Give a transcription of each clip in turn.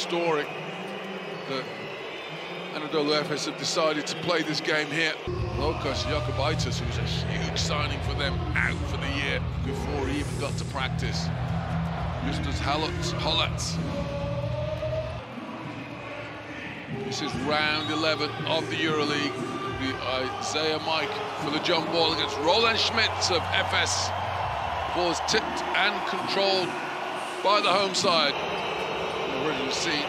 story that Anadolu Efes have decided to play this game here. Lukas Jakubaitis, who's a huge signing for them, out for the year before he even got to practice. Justus Hollatz. This is round 11 of the EuroLeague. It'll be Isiaha Mike for the jump ball against Rolands Smits of Efes. Ball is tipped and controlled by the home side. Already you've seen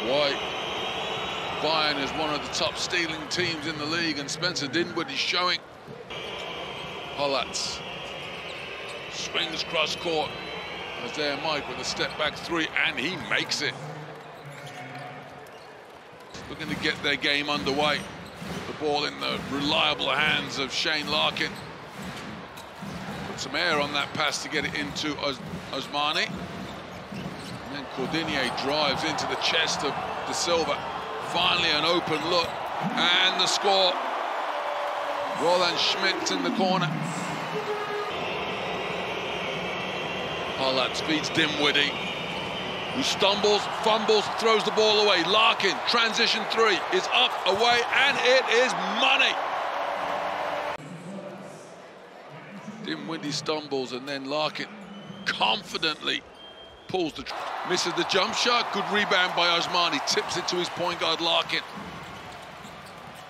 why Bayern is one of the top stealing teams in the league, and Spencer Dinwiddie is showing. Hollatz swings cross court. Isiaha Mike with a step back three, and he makes it. Looking to get their game underway. The ball in the reliable hands of Shane Larkin. Put some air on that pass to get it into Osmani. And then Cordinier drives into the chest of Da Silva. Finally an open look, and the score. Rolands Smits in the corner. Hollatz feeds Dinwiddie, who stumbles, fumbles, throws the ball away. Larkin, transition three, is up, away, and it is money. Dinwiddie stumbles, and then Larkin confidently pulls misses the jump shot. Good rebound by Osmani, tips it to his point guard Larkin.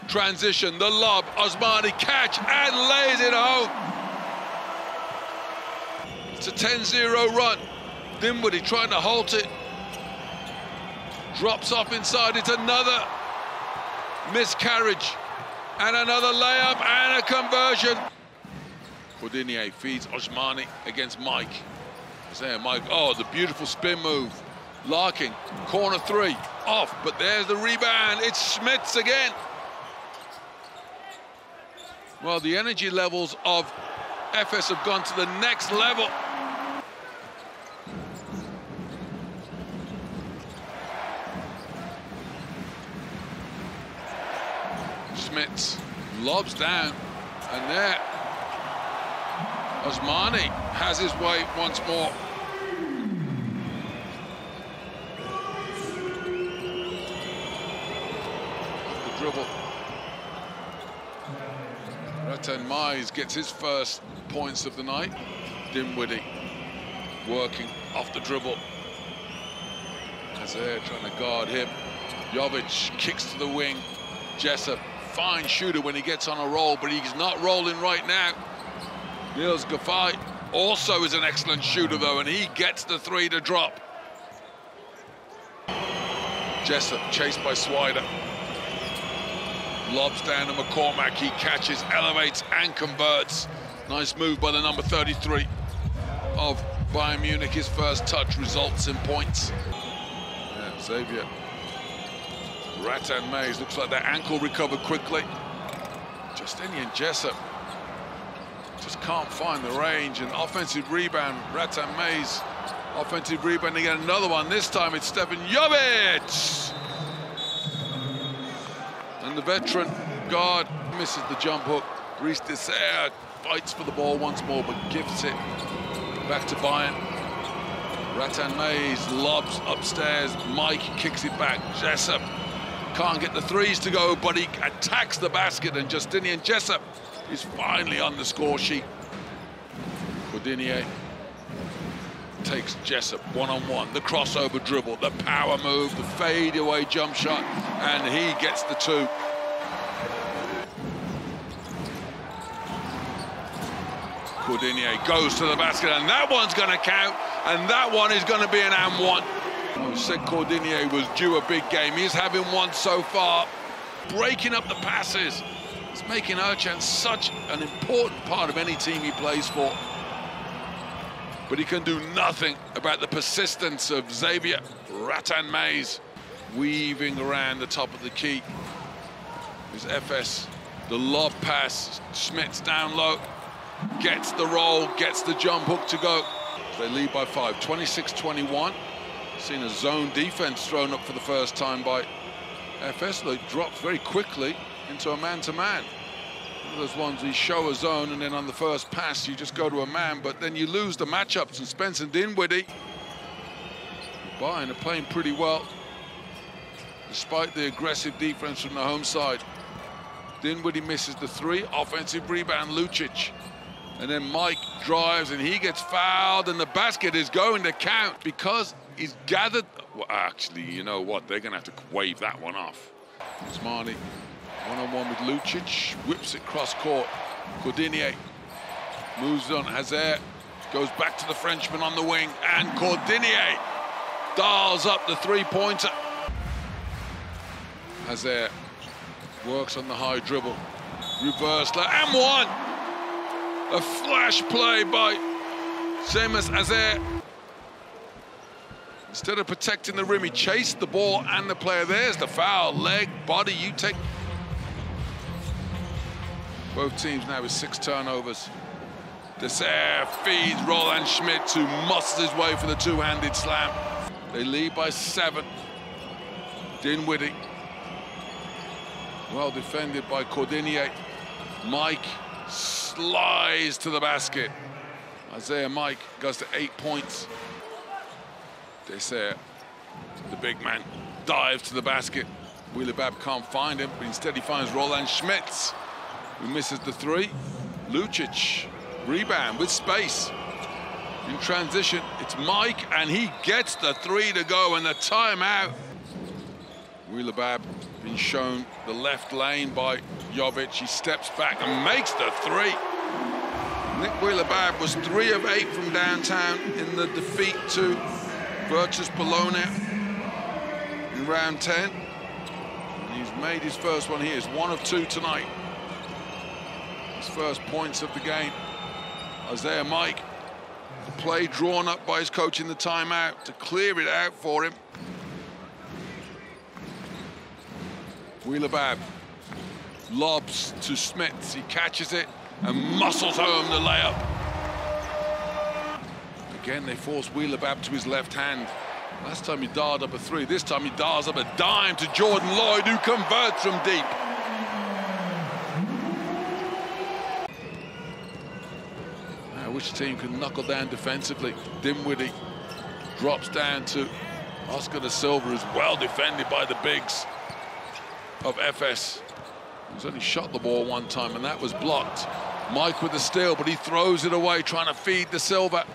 Transition, the lob, Osmani catch and lays it home. It's a 10-0 run. Dinwiddie trying to halt it. Drops off inside, it's another miscarriage. And another layup and a conversion. Cordinier feeds Osmani against Mike. Isiaha Mike, oh, the beautiful spin move. Larkin, corner three, off, but there's the rebound. It's Smits again. Well, the energy levels of Efes have gone to the next level. Smits lobs down, and there Osmani has his way once more. The dribble. Rathan-Mayes gets his first points of the night. Dinwiddie working off the dribble. Hazer trying to guard him. Jovic kicks to the wing. Jessup, fine shooter when he gets on a roll, but he's not rolling right now. Niels Giffey also is an excellent shooter, though, and he gets the three to drop. Jessup chased by Swider. Lobs down to McCormack, he catches, elevates, and converts. Nice move by the number 33 of Bayern Munich. His first touch results in points. Yeah, Xavier Rathan-Mayes, looks like that ankle recovered quickly. Justinian Jessup just can't find the range, and offensive rebound. Rathan-Mayes, offensive rebound to get another one. This time it's Stefan Jovic. And the veteran guard misses the jump hook. Brice fights for the ball once more, but gifts it back to Bayern. Rathan-Mayes lobs upstairs. Mike kicks it back. Jessup can't get the threes to go, but he attacks the basket, and Justinian Jessup is finally on the score sheet. Cordinier takes Jessup one-on-one, the crossover dribble, the power move, the fade-away jump shot, and he gets the two. Cordinier goes to the basket, and that one's going to count, and that one is going to be an and one. I said Cordinier was due a big game. He's having one so far, breaking up the passes. It's making Ercan such an important part of any team he plays for. But he can do nothing about the persistence of Xavier Rathan-Mayes, weaving around the top of the key. There's Efes, the lob pass, Smits down low, gets the roll, gets the jump hook to go. They lead by 5, 26-21. Seen a zone defense thrown up for the first time by Efes. They dropped very quickly into a man-to-man. Those ones you show a zone, and then on the first pass you just go to a man, but then you lose the matchups. And Spencer Dinwiddie, Bayern are playing pretty well, despite the aggressive defense from the home side. Dinwiddie misses the three, offensive rebound, Lucic. And then Mike drives, and he gets fouled, and the basket is going to count because he's gathered. Well, actually, you know what? They're going to have to wave that one off. Osmani, one-on-one with Lucic, whips it cross court. Cordinier moves on. Hazer goes back to the Frenchman on the wing, and Cordinier dials up the three-pointer. Hazer works on the high dribble, reverse, and one. A flash play by Sehmus Hazer. Instead of protecting the rim, he chased the ball and the player. There's the foul, leg, body, you take. Both teams now with 6 turnovers. Hazer feeds Rolands Smits, who musters his way for the two-handed slam. They lead by 7. Dinwiddie, well defended by Cordinier. Mike slides to the basket. Isaia Mike goes to 8 points. Hazer, the big man, dives to the basket. Weiler-Babb can't find him, but instead he finds Rolands Smits, who misses the three. Lucic, rebound with space. In transition, it's Mike, and he gets the three to go, and the timeout. Weiler-Babb been shown the left lane by Jovic. He steps back and makes the three. Nick Weiler-Babb was 3 of 8 from downtown in the defeat to Virtus Bologna in round 10. And he's made his first one here. He's 1 of 2 tonight. His first points of the game. Isaia Mike, the play drawn up by his coach in the timeout to clear it out for him. Weiler-Babb lobs to Smits. He catches it and muscles home the layup. Again, they force Weiler-Babb to his left hand. Last time he dialed up a three. This time he dials up a dime to Jordan Loyd, who converts from deep. Now, which team can knuckle down defensively? Dinwiddie drops down to Oscar Da Silva, who's well defended by the bigs of Efes. He's only shot the ball one time, and that was blocked. Mike with the steal, but he throws it away, trying to feed Da Silva.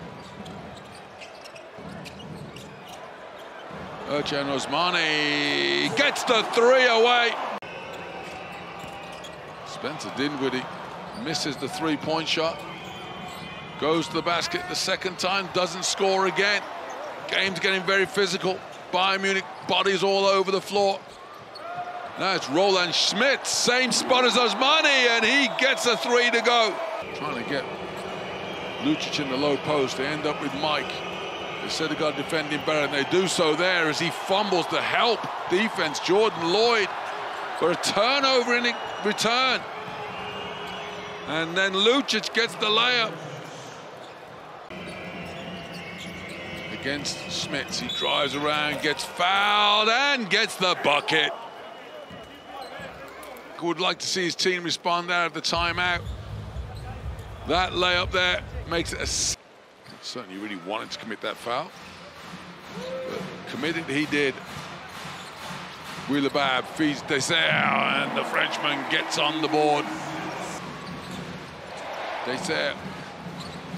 Ercan Osmani gets the three away. Spencer Dinwiddie misses the three-point shot. Goes to the basket the second time, doesn't score again. Game's getting very physical. Bayern Munich bodies all over the floor. Now it's Rolands Smits, same spot as Osmani, and he gets a three to go. Trying to get Lucic in the low post. They end up with Mike. They said they got to defend him better, and they do so there as he fumbles to help defense. Jordan Loyd for a turnover in return. And then Lucic gets the layup. Against Smits, he drives around, gets fouled, and gets the bucket. Would like to see his team respond out of the timeout. That layup there makes it a... Certainly really wanted to commit that foul, but committed he did. Weiler-Babb feeds Hazer, and the Frenchman gets on the board. Hazer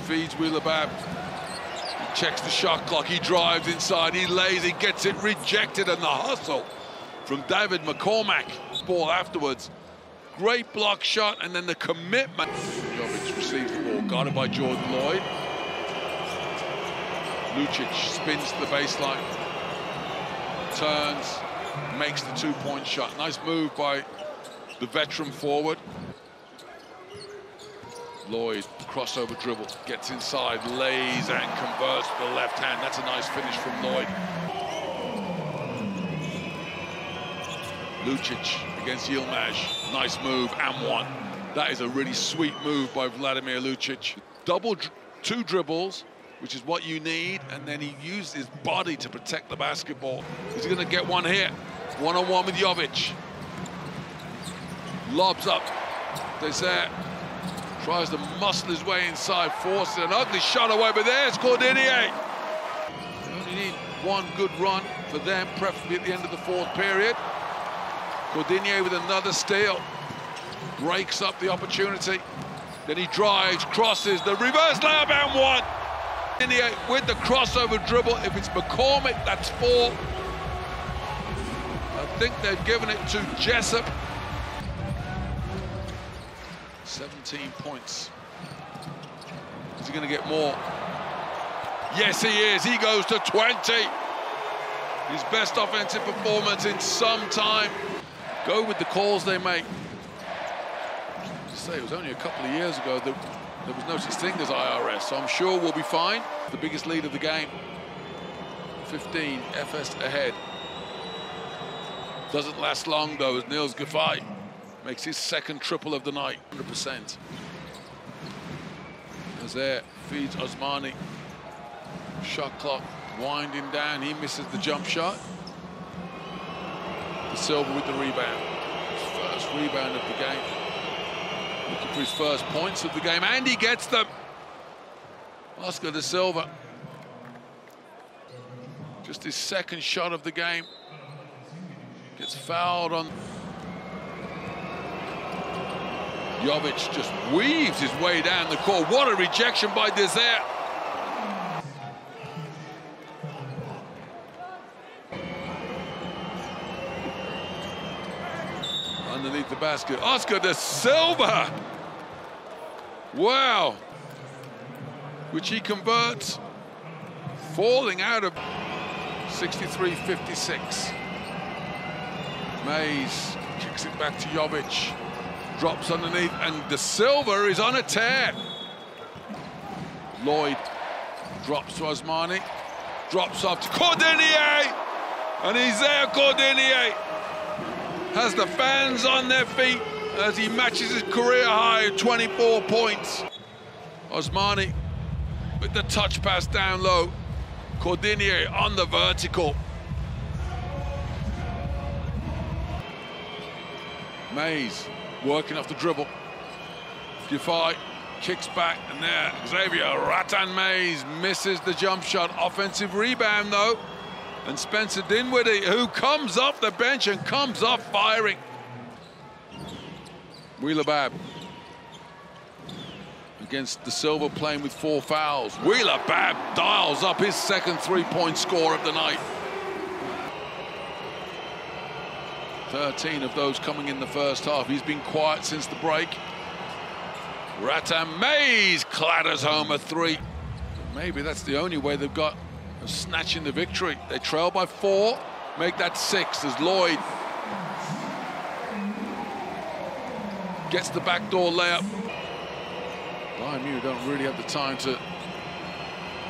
feeds Weiler-Babb. He checks the shot clock, he drives inside, he lays, he gets it rejected, and the hustle from David Mccormack. Ball afterwards. Great block shot, and then the commitment. Jovic receives the ball, guarded by Jordan Loyd. Lucic spins to the baseline, turns, makes the two-point shot. Nice move by the veteran forward. Loyd, crossover dribble, gets inside, lays, and converts to the left hand. That's a nice finish from Loyd. Lucic against Yilmaz. Nice move, and one. That is a really sweet move by Vladimir Lucic. Two dribbles, which is what you need, and then he used his body to protect the basketball. He's going to get one here. One-on-one with Jovic. Lobs up Desert tries to muscle his way inside, forces an ugly shot away, but there's Cordinier. They only need one good run for them, preferably at the end of the fourth period. Cordinier with another steal, breaks up the opportunity. Then he drives, crosses, the reverse layup and one. Cordinier with the crossover dribble. If it's McCormack, that's 4. I think they've given it to Jessup. 17 points. Is he going to get more? Yes, he is. He goes to 20. His best offensive performance in some time. Go with the calls they make. To say, it was only a couple of years ago that there was no such thing as IRS, so I'm sure we'll be fine. The biggest lead of the game. 15, Efes ahead. Doesn't last long, though, as Niels Giffey makes his second triple of the night, 100%. Hazer feeds Osmani. Shot clock winding down, he misses the jump shot. Da Silva with the rebound. His first rebound of the game. Looking for his first points of the game, and he gets them. Oscar Da Silva. Just his second shot of the game. Gets fouled on. Jovic just weaves his way down the court. What a rejection by Desert. Underneath the basket, Oscar Da Silva. Wow. Which he converts. Falling out of 63-56. Mayes kicks it back to Jovic. Drops underneath, and Da Silva is on a tear. Loyd drops to Osmani. Drops off to Cordinier. And Isaia Cordinier has the fans on their feet as he matches his career high of 24 points. Osmani with the touch pass down low. Cordinier on the vertical. Mayes working off the dribble. Giffey kicks back, and there, Xavier Rathan-Mayes misses the jump shot. Offensive rebound, though. And Spencer Dinwiddie, who comes off the bench and comes off firing. Weiler-Babb against Da Silva, playing with 4 fouls. Weiler-Babb dials up his second three-point score of the night. 13 of those coming in the first half. He's been quiet since the break. Rathan-Mayes clatters home a 3. Maybe that's the only way they've got of snatching the victory. They trail by 4, make that 6 as Loyd gets the backdoor layup. Bayern Munich don't really have the time to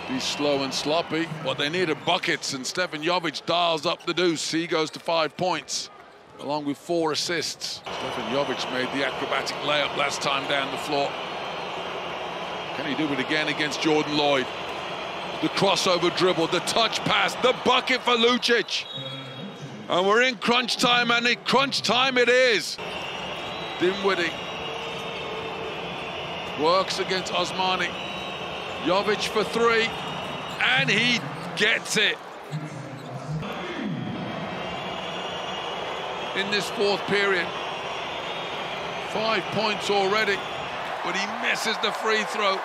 be slow and sloppy. What they need are buckets, and Stefan Jovic dials up the deuce. He goes to 5 points, along with 4 assists. Stefan Jovic made the acrobatic layup last time down the floor. Can he do it again against Jordan Loyd? The crossover dribble, the touch pass, the bucket for Lucic. And we're in crunch time, and in crunch time it is. Dinwiddie works against Osmani. Jovic for 3, and he gets it. In this fourth period, 5 points already, but he misses the free throw.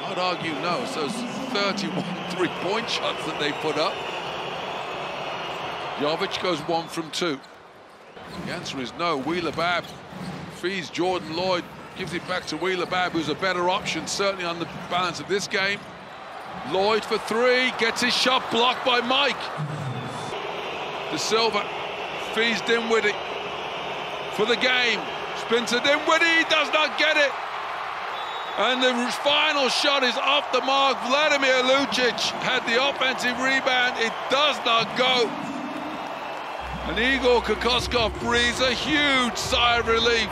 I'd argue no, it's those 31 three-point shots that they put up. Jovic goes 1 from 2. The answer is no. Weiler-Babb feeds Jordan Loyd, gives it back to Weiler-Babb, who's a better option, certainly on the balance of this game. Loyd for 3, gets his shot blocked by Mike. Da Silva feeds Dinwiddie for the game. Spencer Dinwiddie does not get it. And the final shot is off the mark. Vladimir Lucic had the offensive rebound. It does not go. And Igor Kokoskov breathes a huge sigh of relief.